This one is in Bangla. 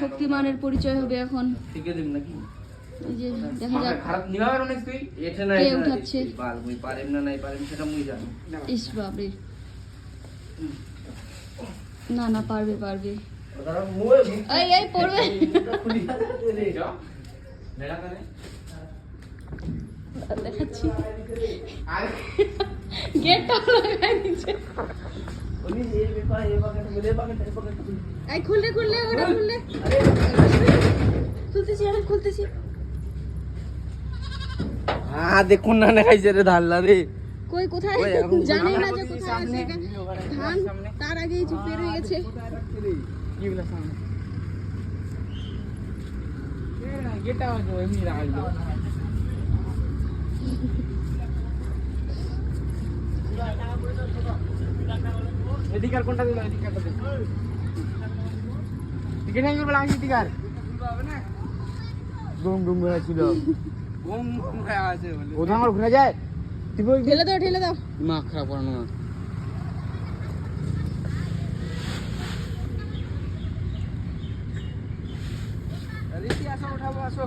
শক্তিমানের পরিচয় হবে এখন। ঠিকই দিন নাকি এই যে দেখা যাক খারাপ নিভাবে অনেক তুই এটা না কে উঠাচ্ছে। বাল মুই পারিম না নাই পারিম সেটা মুই জানি ইস বাপরে, না না পারবে পারবে। ওরা মুই এই এই পড়বে। খুলি রে যা মেলা করে দেখাচ্ছি আরে গেটটা লাগাই দিচ্ছে। উনি এই ব্যাপার এই বাগানে বলে বাগানে এই খুললে খুললে ওটা খুললে। খুলতেছি আমি খুলতেছি। হ্যাঁ দেখুন না খাইছে রে ধানলা রে কই কোথায় ওই এখন জানি না যে আমাদের কোথায় সামনে, আছে ধান, তার আগেই যে বের হয়ে গেছে। কি বলে সামনে এ না গেটা আছে এমনি লাগাই দাও এদিকার কোনটা দিল এদিকারটা দিল টিকে নাই বলা আমি টিকার হবে না গুম গুম করে ছিল গুম গুম করে আছে বলে ওটা আমার ঘুরে যায় তুই বল ঠেলে দাও ঠেলে দাও। দিমাগ খারাপ করানো না আরে কি আসো উঠাবো আসো